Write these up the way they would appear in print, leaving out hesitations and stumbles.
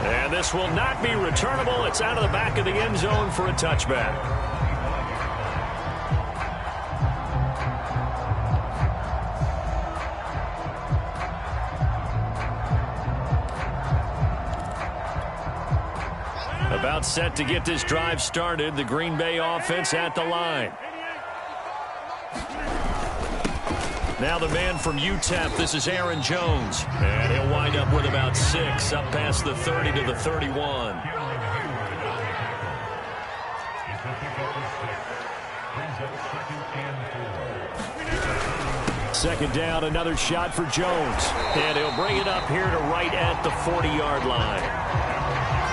And this will not be returnable. It's out of the back of the end zone for a touchback. About set to get this drive started. The Green Bay offense at the line. Now the man from UTEP, this is Aaron Jones. And he'll wind up with about 6, up past the 30 to the 31. Second down, another shot for Jones. And he'll bring it up here to right at the 40-yard line.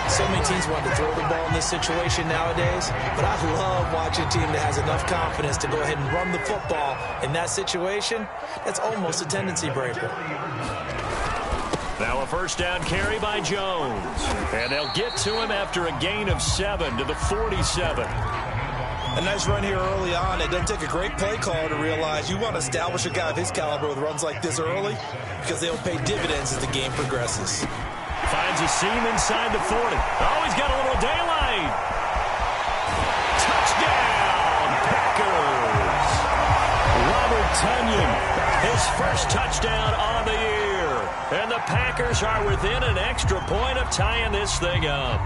So many teams want to throw the ball in this situation nowadays, but I love watching a team that has enough confidence to go ahead and run the football in that situation. That's almost a tendency breaker. Now a first down carry by Jones. And they'll get to him after a gain of 7 to the 47. A nice run here early on. It doesn't take a great play caller to realize you want to establish a guy of his caliber with runs like this early because they'll pay dividends as the game progresses. Finds a seam inside the 40. Oh, he's got a little daylight. Touchdown, Packers. Robert Tonyan, his first touchdown on the year. And the Packers are within an extra point of tying this thing up.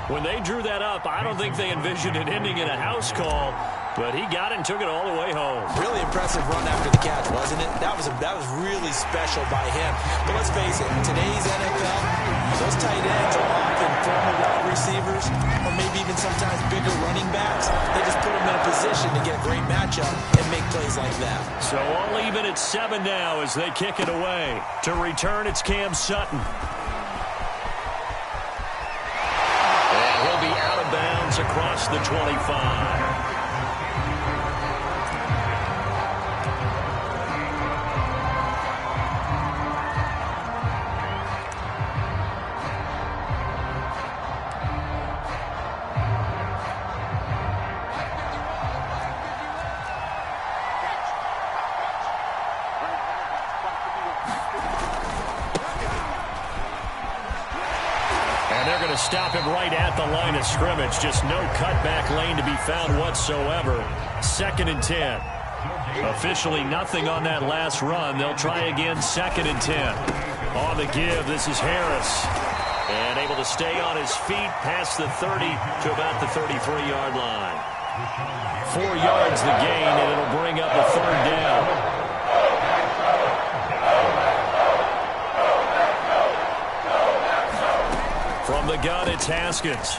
When they drew that up, I don't think they envisioned it ending in a house call, but he got it and took it all the way home. Really impressive run after the catch, wasn't it? That was really special by him. But let's face it, in today's NFL, those tight ends are often former wide receivers or maybe even sometimes bigger running backs. They just put them in a position to get a great matchup and make plays like that. So all even at 7 now as they kick it away. To return, it's Cam Sutton. And he'll be out of bounds across the 25. Stop him right at the line of scrimmage. Just no cutback lane to be found whatsoever. 2nd and 10. Officially nothing on that last run. They'll try again 2nd and 10. On the give, this is Harris. And able to stay on his feet past the 30 to about the 33-yard line. 4 yards the gain, and it'll bring up a 3rd down. From the gun, it's Haskins.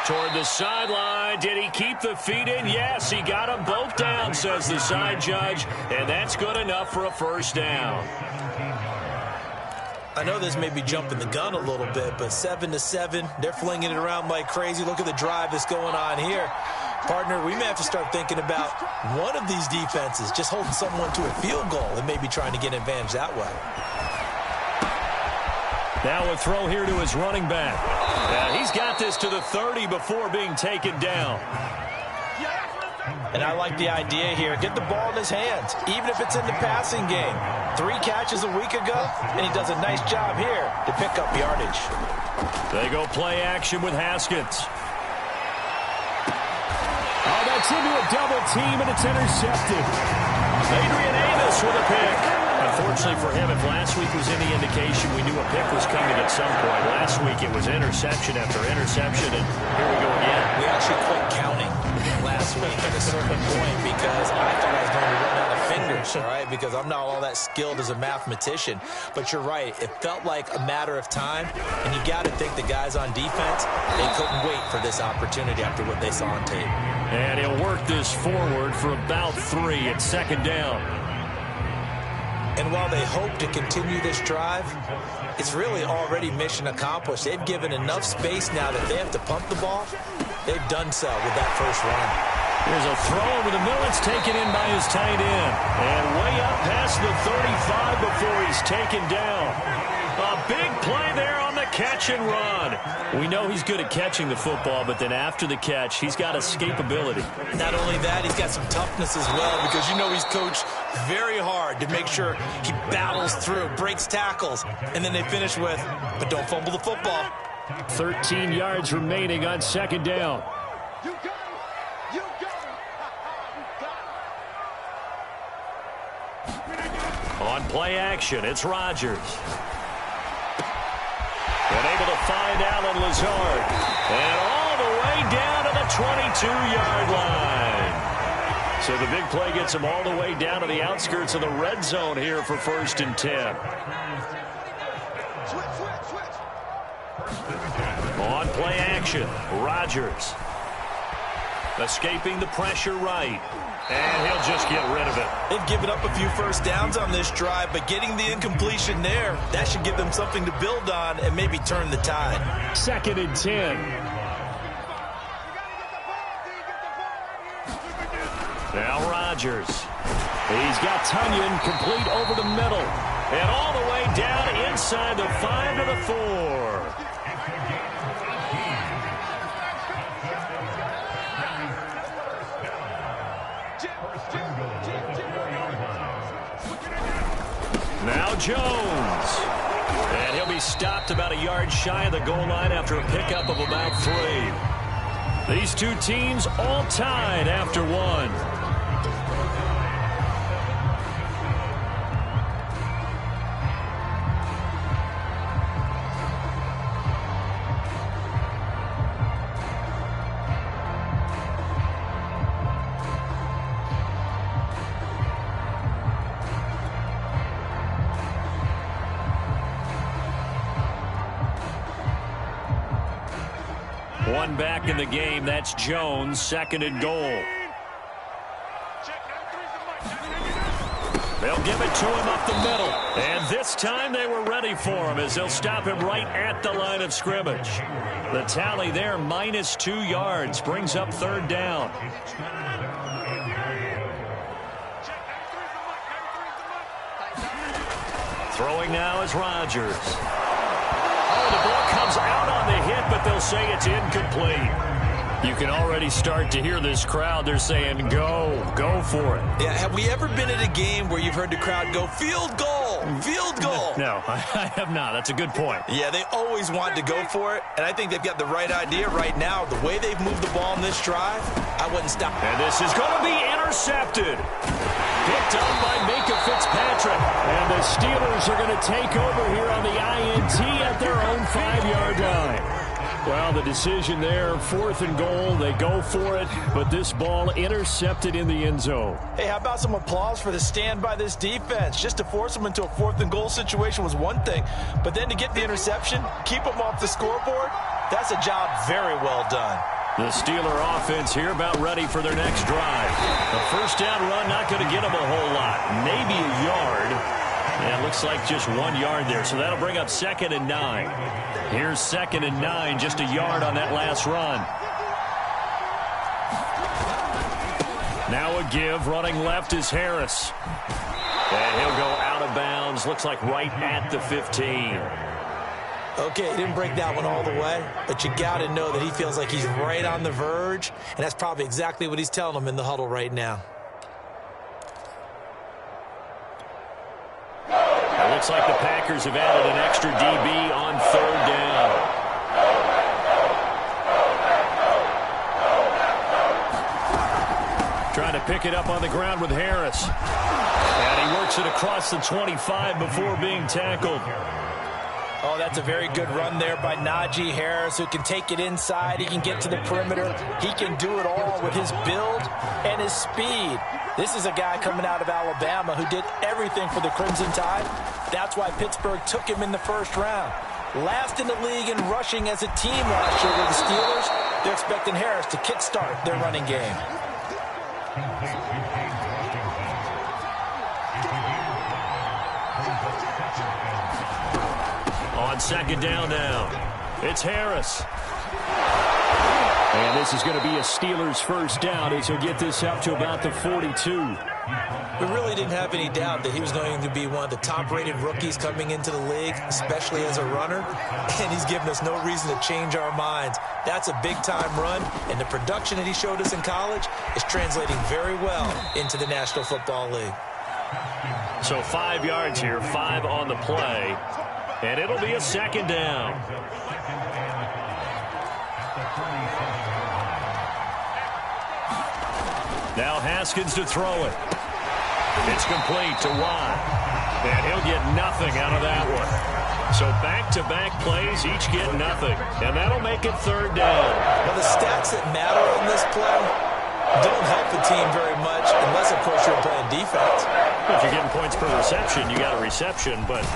Toward the sideline. Did he keep the feet in? Yes, he got them both down, says the side judge. And that's good enough for a first down. I know this may be jumping the gun a little bit, but 7-7, they're flinging it around like crazy. Look at the drive that's going on here. Partner, we may have to start thinking about one of these defenses just holding someone to a field goal and maybe trying to get an advantage that way. Now a throw here to his running back. He's got this to the 30 before being taken down. And I like the idea here. Get the ball in his hands, even if it's in the passing game. 3 catches a week ago, and he does a nice job here to pick up yardage. They go play action with Haskins. Oh, that's into a double team, and it's intercepted. Adrian Amos with a pick. Unfortunately for him, if last week was any indication, we knew a pick was coming at some point. Last week it was interception after interception, and here we go again. We actually quit counting last week at a certain point because I thought I was going to run out of fingers, all right, because I'm not all that skilled as a mathematician. But you're right. It felt like a matter of time, and you got to think the guys on defense, they couldn't wait for this opportunity after what they saw on tape. And he'll work this forward for about 3 at 2nd down. And while they hope to continue this drive, it's really already mission accomplished. They've given enough space now that they have to pump the ball. They've done so with that first run. Here's a throw over the middle. It's taken in by his tight end. And way up past the 35 before he's taken down. A big play there on the catch and run. We know he's good at catching the football, but then after the catch, he's got escapability. Not only that, he's got some toughness as well, because you know he's coached very hard to make sure he battles through, breaks tackles, and then they finish with, but don't fumble the football. 13 yards remaining on second down. On play action, it's Rodgers. And able to find Allen Lazard. And all the way down to the 22-yard line. So the big play gets him all the way down to the outskirts of the red zone here for 1st and 10. On play action, Rodgers. Escaping the pressure right. And he'll just get rid of it. They've given up a few first downs on this drive, but getting the incompletion there, that should give them something to build on and maybe turn the tide. 2nd and 10. Now Rodgers. He's got Tunyon complete over the middle. And all the way down inside the 5 to the 4. Now Jones. And he'll be stopped about a yard shy of the goal line after a pickup of about 3. These two teams all tied after 1. One back in the game. That's Jones. 2nd and goal. They'll give it to him up the middle. And this time they were ready for him as they'll stop him right at the line of scrimmage. The tally there, -2 yards, brings up 3rd down. Throwing now is Rodgers. The ball comes out on the hit, but they'll say it's incomplete. You can already start to hear this crowd. They're saying, go for it. Yeah, have we ever been at a game where you've heard the crowd go, field goal, field goal? No, I have not. That's a good point. Yeah, they always want to go for it, and I think they've got the right idea right now. The way they've moved the ball in this drive, I wouldn't stop. And this is going to be intercepted. Picked up by Minka Fitzpatrick. And the Steelers are going to take over here on the INT at their own 5-yard line. Well, the decision there, 4th and goal. They go for it, but this ball intercepted in the end zone. Hey, how about some applause for the stand by this defense? Just to force them into a 4th and goal situation was one thing, but then to get the interception, keep them off the scoreboard, that's a job very well done. The Steeler offense here about ready for their next drive. The 1st down run not going to get them a whole lot. Maybe a yard. And it looks like just 1 yard there. So that'll bring up 2nd and 9. Here's 2nd and 9, just a yard on that last run. Now a give, running left is Harris. And he'll go out of bounds. Looks like right at the 15. Okay, he didn't break that one all the way, but you got to know that he feels like he's right on the verge, and that's probably exactly what he's telling them in the huddle right now. It looks like the Packers have added an extra DB on 3rd down. Trying to pick it up on the ground with Harris. And he works it across the 25 before being tackled. Oh, that's a very good run there by Najee Harris, who can take it inside. He can get to the perimeter. He can do it all with his build and his speed. This is a guy coming out of Alabama who did everything for the Crimson Tide. That's why Pittsburgh took him in the 1st round. Last in the league in rushing as a team last year with the Steelers. They're expecting Harris to kickstart their running game. On 2nd down now, it's Harris. And this is going to be a Steelers 1st down as he'll get this up to about the 42. We really didn't have any doubt that he was going to be one of the top-rated rookies coming into the league, especially as a runner, and he's given us no reason to change our minds. That's a big-time run, and the production that he showed us in college is translating very well into the National Football League. So 5 yards here, 5 on the play, and it'll be a second down. Now Haskins to throw it. It's complete to Watt. And he'll get nothing out of that one. So back-to-back plays, each get nothing. And that'll make it third down. Well, the stats that matter on this play don't help the team very much unless, of course, you're playing defense. If you're getting points per reception, you got a reception, but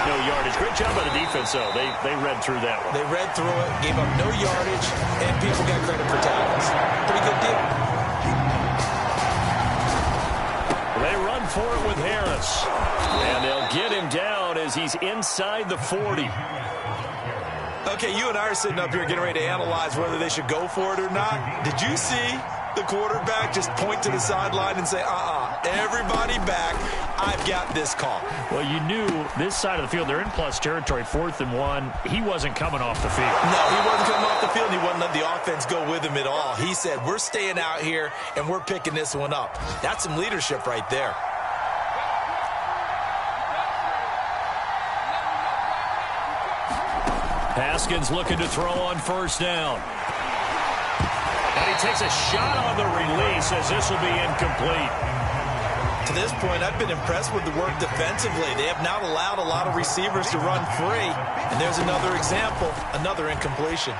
no yardage. Great job by the defense, though. They read through that one. They read through it, gave up no yardage, and people got credit for tackles. Pretty good deal. They run for it with Harris. And they'll get him down as he's inside the 40. Okay, you and I are sitting up here getting ready to analyze whether they should go for it or not. Did you see the quarterback just point to the sideline and say, everybody back, I've got this call? Well, you knew this side of the field, they're in plus territory, 4th and 1. He wasn't coming off the field. No, he wasn't coming off the field. He wouldn't let the offense go with him at all. He said, we're staying out here, and we're picking this one up. That's some leadership right there. Haskins looking to throw on first down. And he takes a shot on the release as this will be incomplete. To this point, I've been impressed with the work defensively. They have not allowed a lot of receivers to run free. And there's another example, another incompletion.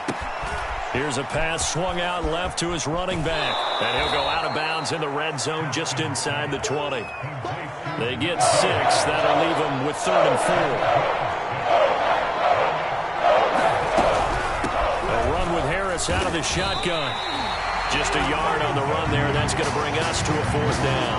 Here's a pass swung out left to his running back. And he'll go out of bounds in the red zone just inside the 20. They get 6. That'll leave them with 3rd and 4. Out of the shotgun. Just a yard on the run there. That's going to bring us to a 4th down.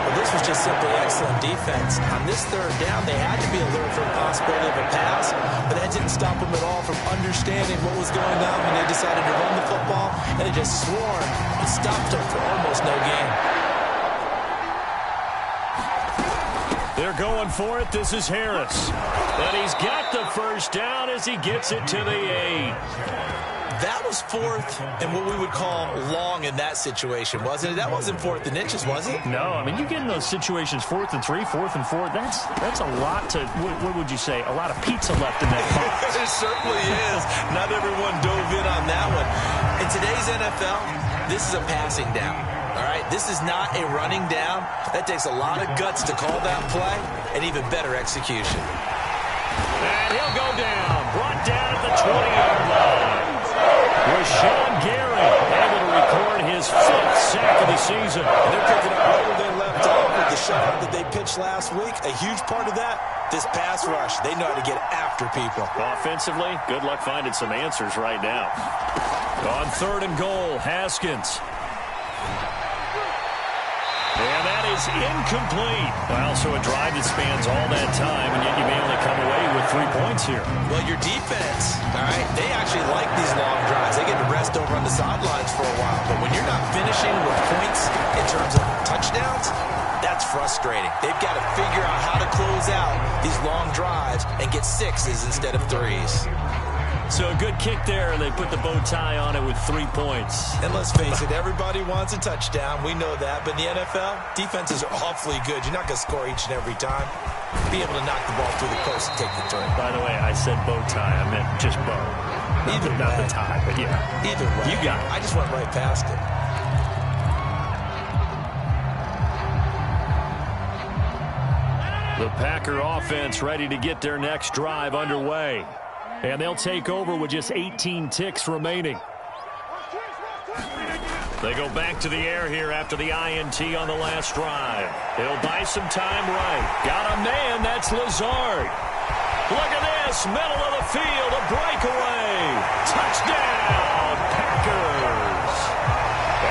Well, this was just simply excellent defense. On this 3rd down, they had to be alert for the possibility of a pass, but that didn't stop them at all from understanding what was going on when they decided to run the football, and they just swarmed and stopped them for almost no gain. They're going for it. This is Harris. And he's got the first down as he gets it to the 8. That was 4th and what we would call long in that situation, wasn't it? That wasn't 4th and inches, was it? No, I mean, you get in those situations 4th and 3, 4th and 4. That's a lot to, what would you say, a lot of pizza left in that box. It certainly is. Not everyone dove in on that one. In today's NFL, this is a passing down. All right, this is not a running down. That takes a lot of guts to call that play and even better execution. And he'll go down, brought down at the 20-yard line. Rashawn Gary able to record his 5th sack of the season. And they're picking up right where they left off with the shutout that they pitched last week. A huge part of that, this pass rush. They know how to get after people. Offensively, good luck finding some answers right now. On 3rd and goal, Haskins. And that is incomplete. Well, so a drive that spans all that time, and yet you may only come away with 3 points here. Well, your defense, all right, they actually like these long drives. They get to rest over on the sidelines for a while. But when you're not finishing with points in terms of touchdowns, that's frustrating. They've got to figure out how to close out these long drives and get 6s instead of 3s. So a good kick there, and they put the bow tie on it with 3 points. And let's face it, everybody wants a touchdown. We know that. But in the NFL, defenses are awfully good. You're not going to score each and every time. Be able to knock the ball through the post and take the turn. By the way, I said bow tie. I meant just bow. Not the tie, but yeah. Either way. You got it. I just went right past it. The Packer offense ready to get their next drive underway. And they'll take over with just 18 ticks remaining. They go back to the air here after the INT on the last drive. They'll buy some time right. Got a man, that's Lazard. Look at this, middle of the field, a breakaway. Touchdown, Packers.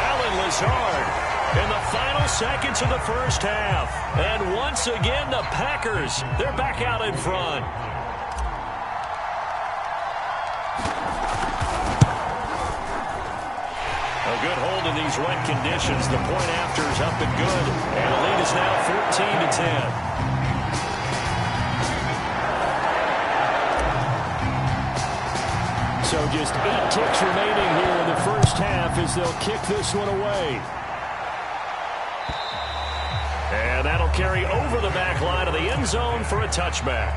Alan Lazard in the final seconds of the first half. And once again, the Packers, they're back out in front. A good hold in these wet conditions. The point after is up and good. And the lead is now 14-10. So just 8 ticks remaining here in the first half as they'll kick this one away. And that'll carry over the back line of the end zone for a touchback.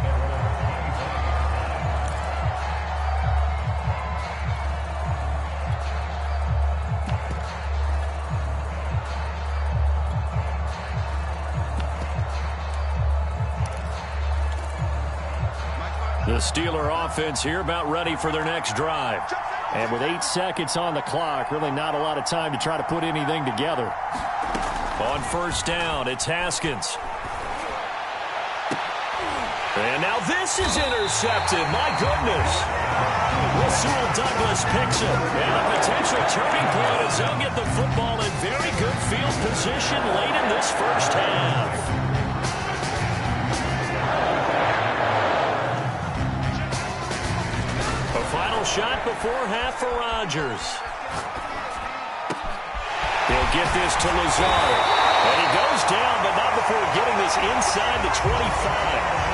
The Steeler offense here about ready for their next drive. And with 8 seconds on the clock, really not a lot of time to try to put anything together. On first down, it's Haskins. And now this is intercepted. My goodness. Rasul Douglas picks it. And a potential turning point as they'll get the football in very good field position late in this first half. Final shot before half for Rodgers. He'll get this to Lazard. And he goes down, but not before getting this inside the 25.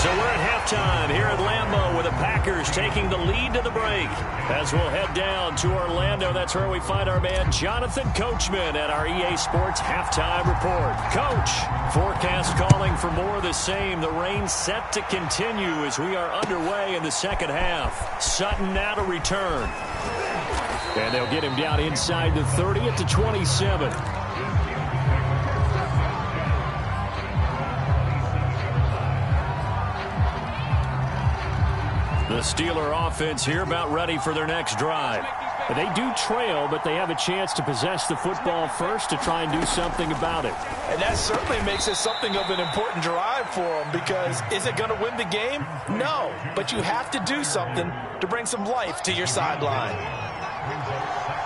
So we're at halftime here at Lambeau with the Packers taking the lead to the break. As we'll head down to Orlando, that's where we find our man Jonathan Coachman at our EA Sports Halftime Report. Coach, forecast calling for more of the same. The rain set to continue as we are underway in the second half. Sutton now to return. And they'll get him down inside the 30 at the 27. The Steeler offense here about ready for their next drive. They do trail, but they have a chance to possess the football first to try and do something about it. And that certainly makes it something of an important drive for them, because is it going to win the game? No, but you have to do something to bring some life to your sideline.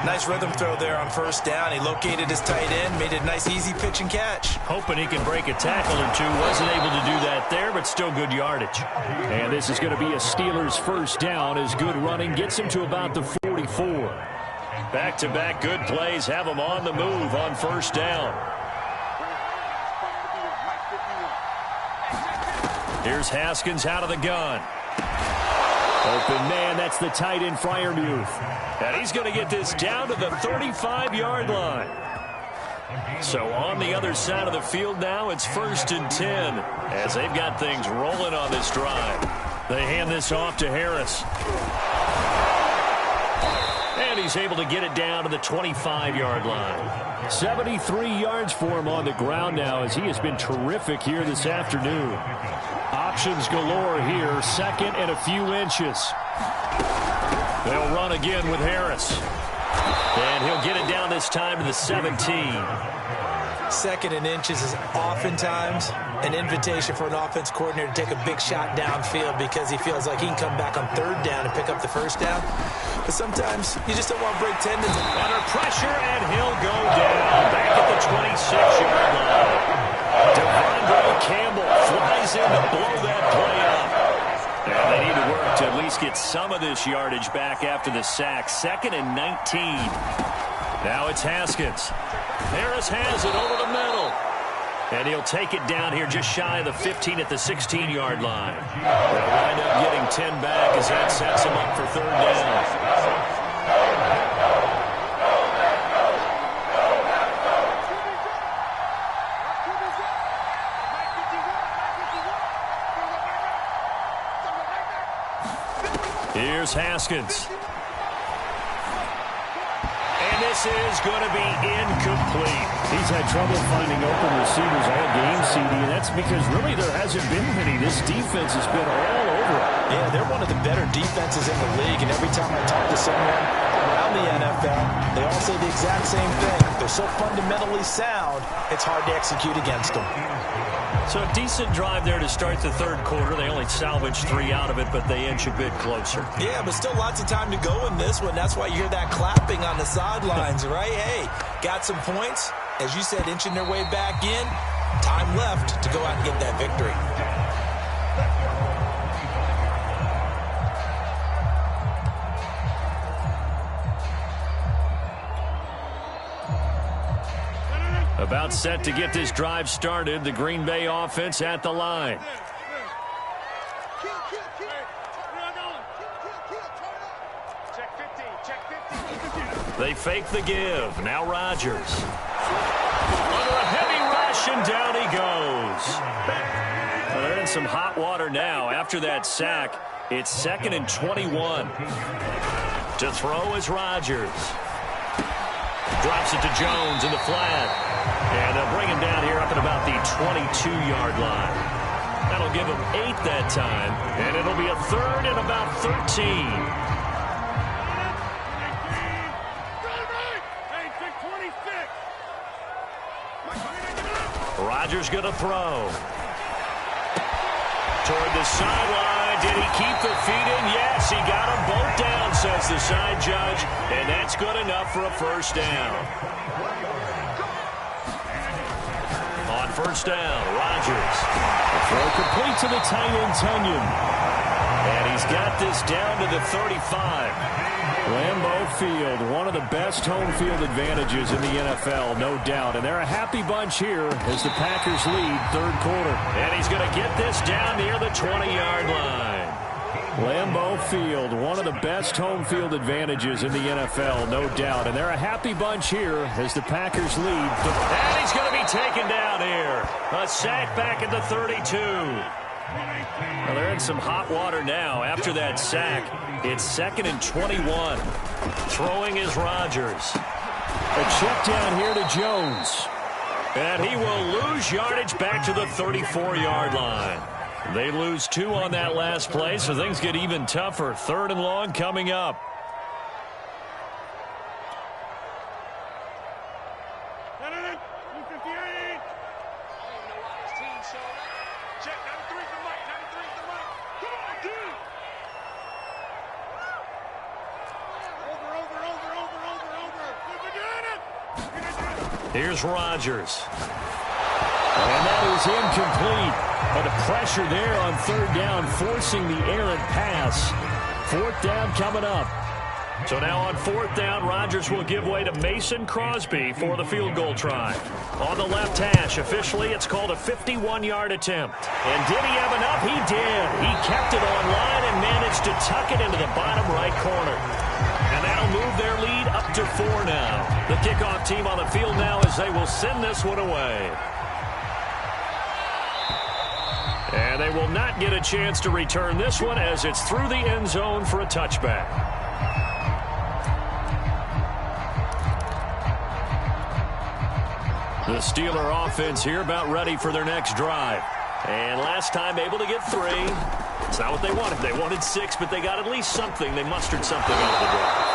Nice rhythm throw there on first down. He located his tight end, made it a nice easy pitch and catch. Hoping he can break a tackle or two. Wasn't able to do that there, but still good yardage. And this is going to be a Steelers first down as good running gets him to about the 44. Back-to-back good plays have him on the move on first down. Here's Haskins out of the gun. Open man, that's the tight end Freiermuth. And he's going to get this down to the 35-yard line. So on the other side of the field now, it's 1st and 10 as they've got things rolling on this drive. They hand this off to Harris. And he's able to get it down to the 25-yard line. 73 yards for him on the ground now as he has been terrific here this afternoon. Options galore here, second and a few inches. They'll run again with Harris. And he'll get it down this time to the 17. Second and inches is oftentimes an invitation for an offense coordinator to take a big shot downfield because he feels like he can come back on third down and pick up the first down. But sometimes you just don't want to break tendons. Under pressure, and he'll go down back at the 26-yard line. Devondre Campbell flies in to blow that play up. And they need to work to at least get some of this yardage back after the sack. 2nd and 19. Now it's Haskins. Harris has it over the middle. And he'll take it down here just shy of the 15 at the 16-yard line. They'll wind up getting 10 back as that sets him up for third down. Here's Haskins. And this is going to be incomplete. He's had trouble finding open receivers all game, CD, and that's because really there hasn't been many. This defense has been all over it. Yeah, they're one of the better defenses in the league, and every time I talk to someone around the NFL, they all say the exact same thing. They're so fundamentally sound, it's hard to execute against them. So a decent drive there to start the third quarter. They only salvaged 3 out of it, but they inch a bit closer. Yeah, but still lots of time to go in this one. That's why you hear that clapping on the sidelines, right? Hey, got some points. As you said, inching their way back in. Time left to go out and get that victory. About set to get this drive started. The Green Bay offense at the line. They fake the give. Now Rodgers. Under a heavy rush, and down he goes. Well, they're in some hot water now. After that sack, it's 2nd and 21. To throw is Rodgers. Drops it to Jones in the flat. And they'll bring him down here up at about the 22-yard line. That'll give him 8 that time. And it'll be a 3rd and about 13. Rodgers going to throw. Toward the sideline. Did he keep the feet in? Yes, he got them both down, says the side judge. And that's good enough for a first down. On first down, Rodgers. The throw complete to the tight end, Tunyon. And he's got this down to the 35. Lambeau Field, one of the best home field advantages in the NFL, no doubt. And they're a happy bunch here as the Packers lead 3rd quarter. And he's going to get this down near the 20-yard line. Lambeau Field, one of the best home field advantages in the NFL, no doubt. And they're a happy bunch here as the Packers lead. And he's going to be taken down here. A sack back at the 32. Well, they're in some hot water now. After that sack, it's 2nd and 21. Throwing is Rodgers. A check down here to Jones. And he will lose yardage back to the 34-yard line. They lose 2 on that last play, so things get even tougher. 3rd and long coming up. Here's Rodgers. And that is incomplete. But the pressure there on 3rd down, forcing the errant pass. 4th down coming up. So now on 4th down, Rodgers will give way to Mason Crosby for the field goal try. On the left hash, officially it's called a 51-yard attempt. And did he have enough? He did. He kept it on line and managed to tuck it into the bottom right corner. And that'll move their lead up to 4 now. The kickoff team on the field now as they will send this one away. And they will not get a chance to return this one as it's through the end zone for a touchback. The Steeler offense here about ready for their next drive. And last time able to get 3. It's not what they wanted. They wanted 6, but they got at least something. They mustered something out of the drive.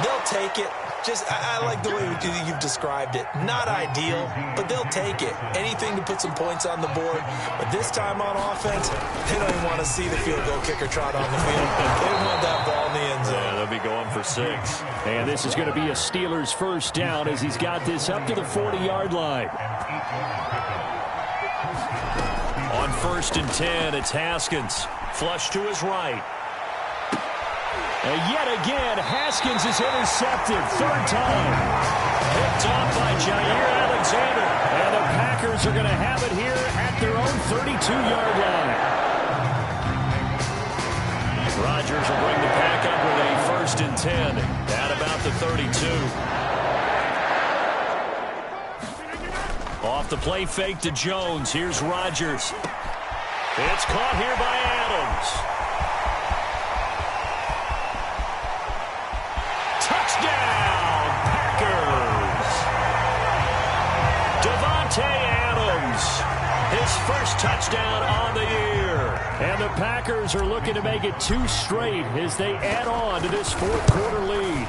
They'll take it. I like the way you've described it. Not ideal, but they'll take it. Anything to put some points on the board. But this time on offense, they don't even want to see the field goal kicker trot on the field. They want that ball in the end zone. Yeah, they'll be going for 6. And this is going to be a Steelers first down as he's got this up to the 40-yard line. On 1st and 10, it's Haskins. Flush to his right. And yet again, Haskins is intercepted. 3rd time. Picked off by Jair Alexander. And the Packers are going to have it here at their own 32-yard line. Rodgers will bring the pack up with a 1st and 10 at about the 32. Off the play fake to Jones. Here's Rodgers. It's caught here by Adams. Touchdown, Packers. Davante Adams, his first touchdown on the year. And the Packers are looking to make it 2 straight as they add on to this 4th quarter lead.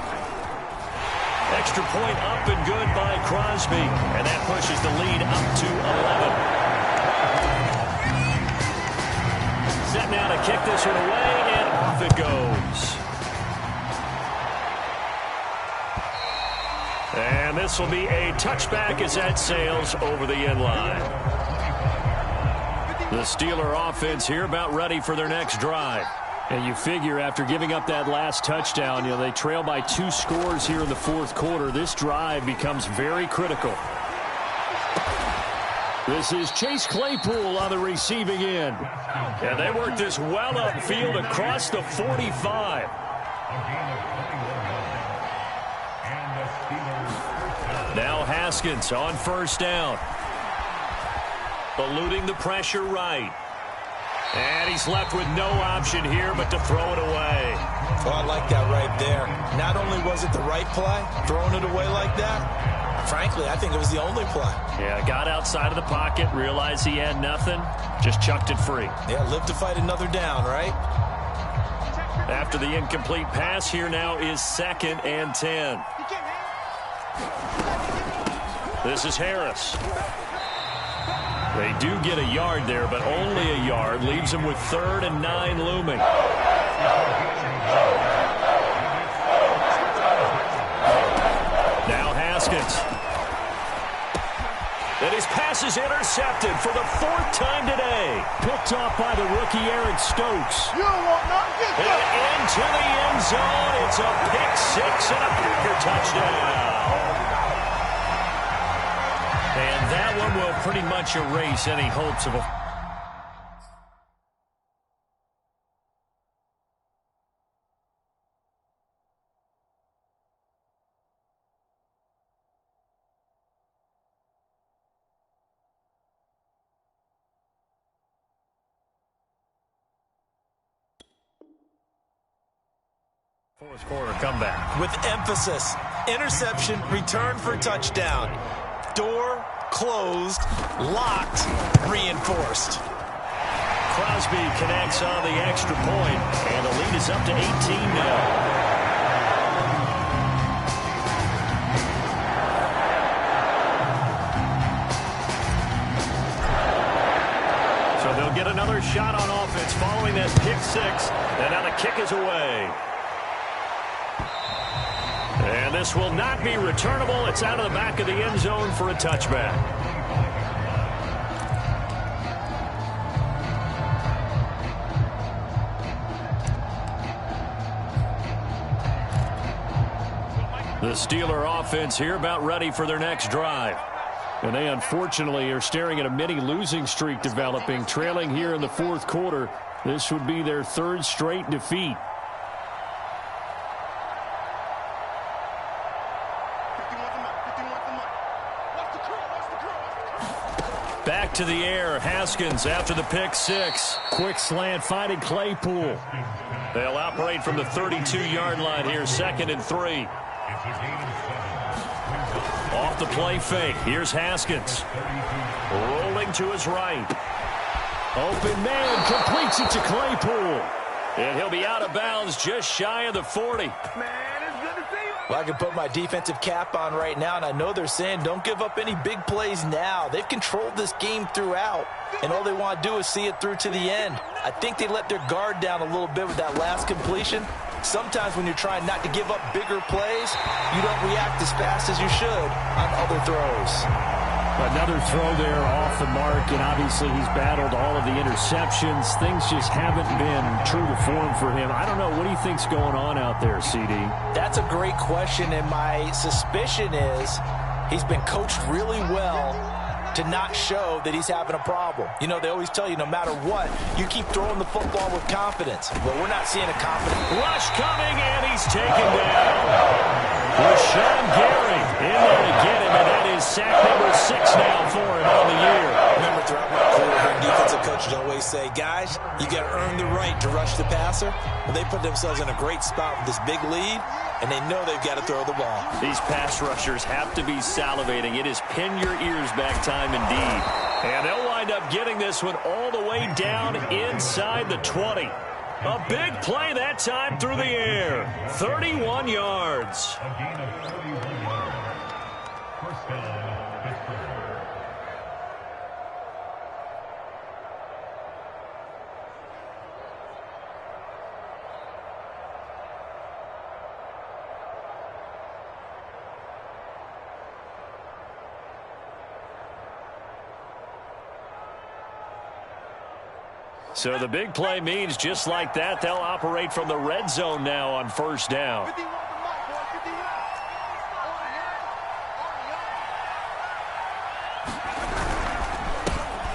Extra point up and good by Crosby. And that pushes the lead up to 11. Set now to kick this one away, and off it goes. And this will be a touchback as that sails over the end line. The Steeler offense here about ready for their next drive. And you figure after giving up that last touchdown, they trail by 2 scores here in the 4th quarter. This drive becomes very critical. This is Chase Claypool on the receiving end. And they work this well upfield across the 45. Now Haskins on first down. Eluding the pressure right. And he's left with no option here but to throw it away. Oh, I like that right there. Not only was it the right play, throwing it away like that, frankly, I think it was the only play. Yeah, got outside of the pocket, realized he had nothing, just chucked it free. Yeah, live to fight another down, right? After the incomplete pass, here now is 2nd and 10. This is Harris. They do get a yard there, but only a yard. Leaves them with 3rd and 9 looming. Now Haskins. And his pass is intercepted for the 4th time today. Picked off by the rookie Aaron Stokes. And into the end zone. It's a pick 6 and a Packer touchdown. And that one will pretty much erase any hopes of a... Fourth quarter comeback. With emphasis. Interception, return for touchdown. Door closed, locked, reinforced. Crosby connects on the extra point, and the lead is up to 18 now. So they'll get another shot on offense following that pick 6, and now the kick is away. And this will not be returnable. It's out of the back of the end zone for a touchback. The Steeler offense here about ready for their next drive. And they unfortunately are staring at a mini losing streak developing, trailing here in the 4th quarter. This would be their 3rd straight defeat. Back to the air, Haskins after the pick 6. Quick slant finding Claypool. They'll operate from the 32-yard line here, 2nd and 3. Off the play fake, here's Haskins. Rolling to his right. Open man, completes it to Claypool. And he'll be out of bounds just shy of the 40. Well, I can put my defensive cap on right now, and I know they're saying don't give up any big plays now. They've controlled this game throughout, and all they want to do is see it through to the end. I think they let their guard down a little bit with that last completion. Sometimes when you're trying not to give up bigger plays, you don't react as fast as you should on other throws. Another throw there off the mark, and obviously he's battled all of the interceptions. Things just haven't been true to form for him. I don't know. What do you think's going on out there, CD? That's a great question, and my suspicion is he's been coached really well to not show that he's having a problem. You know, they always tell you no matter what, you keep throwing the football with confidence. But we're not seeing a confident rush coming, and he's taken down. Rashawn Gary in there to get him, and that is sack number 6 now for him on the year. Remember, throughout my career, defensive coaches always say, guys, you got to earn the right to rush the passer. Well, they put themselves in a great spot with this big lead, and they know they've got to throw the ball. These pass rushers have to be salivating. It is pin your ears back time indeed. And they'll wind up getting this one all the way down inside the 20. A big play that time through the air. 31 yards. So the big play means just like that, they'll operate from the red zone now on first down.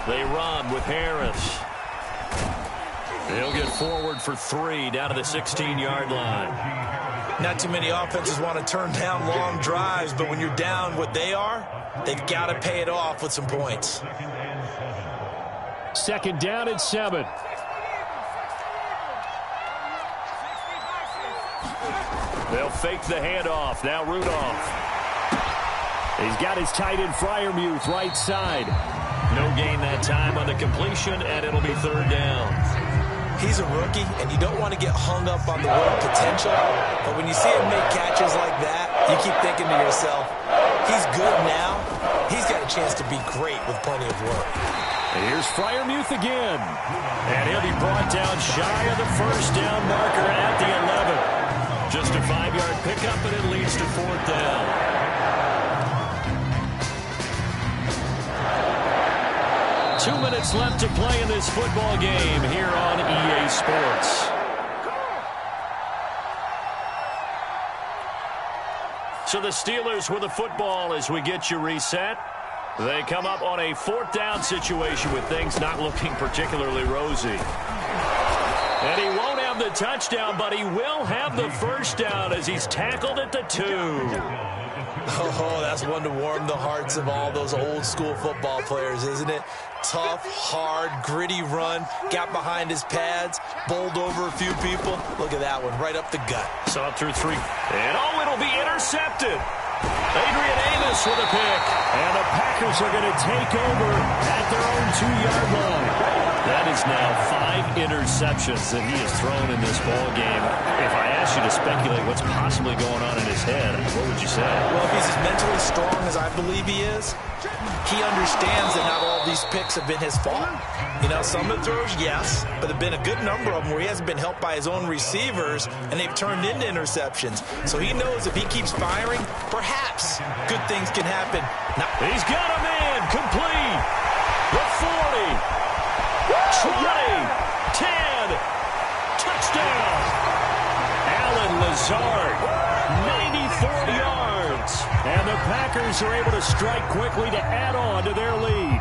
They run with Harris. He'll get forward for 3 down to the 16-yard line. Not too many offenses want to turn down long drives, but when you're down what they are, they've got to pay it off with some points. 2nd down and 7. They'll fake the handoff. Now Rudolph. He's got his tight end Freiermuth right side. No gain that time on the completion, and it'll be 3rd down. He's a rookie, and you don't want to get hung up on the word potential, but when you see him make catches like that, you keep thinking to yourself, he's good now. He's got a chance to be great with plenty of work. Here's Freiermuth again. And he'll be brought down shy of the 1st down marker at the 11. Just a 5-yard pickup, and it leads to 4th down. Two minutes left to play in this football game here on EA Sports. So the Steelers with the football as we get you reset. They come up on a 4th down situation with things not looking particularly rosy. And he won't have the touchdown, but he will have the 1st down as he's tackled at the 2. Oh, that's one to warm the hearts of all those old-school football players, isn't it? Tough, hard, gritty run, got behind his pads, bowled over a few people. Look at that one, right up the gut. So up through 3. And, it'll be intercepted. Adrian Amos with a pick. And the Packers are going to take over at their own 2-yard line. That is now 5 interceptions that he has thrown in this ball game. If I asked you to speculate what's possibly going on in his head, what would you say? Well, if he's as mentally strong as I believe he is, he understands that not all these picks have been his fault. You know, some of the throws, yes, but there have been a good number of them where he hasn't been helped by his own receivers, and they've turned into interceptions. So he knows if he keeps firing, perhaps good things can happen. Now, he's got a man complete. The 40. 20, 10, touchdown. Alan Lazard, 94 yards. And the Packers are able to strike quickly to add on to their lead.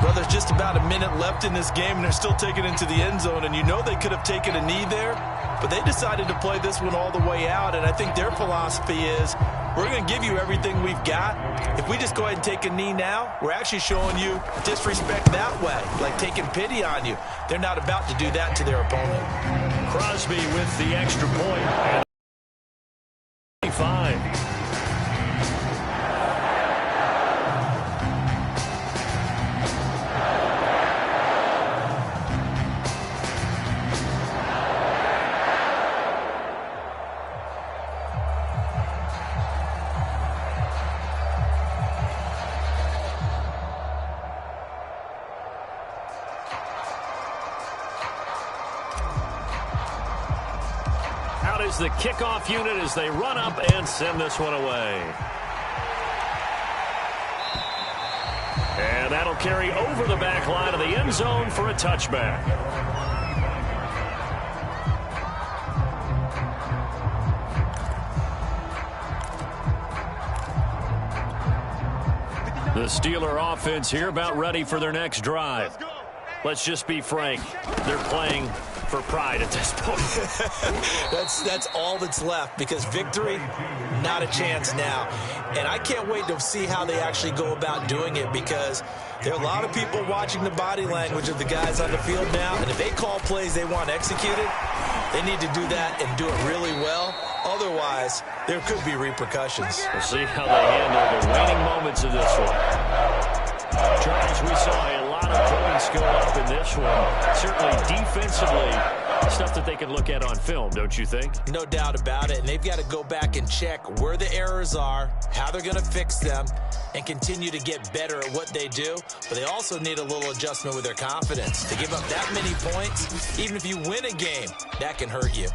Well, there's just about a minute left in this game, and they're still taking it into the end zone. And you know they could have taken a knee there, but they decided to play this one all the way out. And I think their philosophy is, we're going to give you everything we've got. If we just go ahead and take a knee now, we're actually showing you disrespect that way, like taking pity on you. They're not about to do that to their opponent. Crosby with the extra point. And 25. Is the kickoff unit as they run up and send this one away. And that'll carry over the back line of the end zone for a touchback. The Steeler offense here about ready for their next drive. Let's just be frank. They're playing for pride at this point. That's all that's left, because victory, not a chance now. And I can't wait to see how they actually go about doing it, because there are a lot of people watching the body language of the guys on the field now, and if they call plays they want executed, they need to do that and do it really well. Otherwise, there could be repercussions. We'll see how they handle the waning moments of this one. Charles, we saw a lot of points go up in this one. Certainly defensively, stuff that they can look at on film, don't you think? No doubt about it. And they've got to go back and check where the errors are, how they're going to fix them, and continue to get better at what they do. But they also need a little adjustment with their confidence. To give up that many points, even if you win a game, that can hurt you.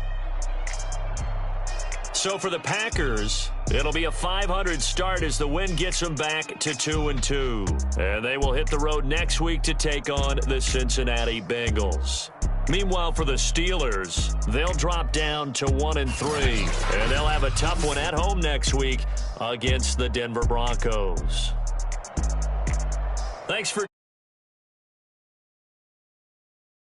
So for the Packers, it'll be a 500 start as the win gets them back to 2-2. And they will hit the road next week to take on the Cincinnati Bengals. Meanwhile, for the Steelers, they'll drop down to 1-3. And they'll have a tough one at home next week against the Denver Broncos. Thanks for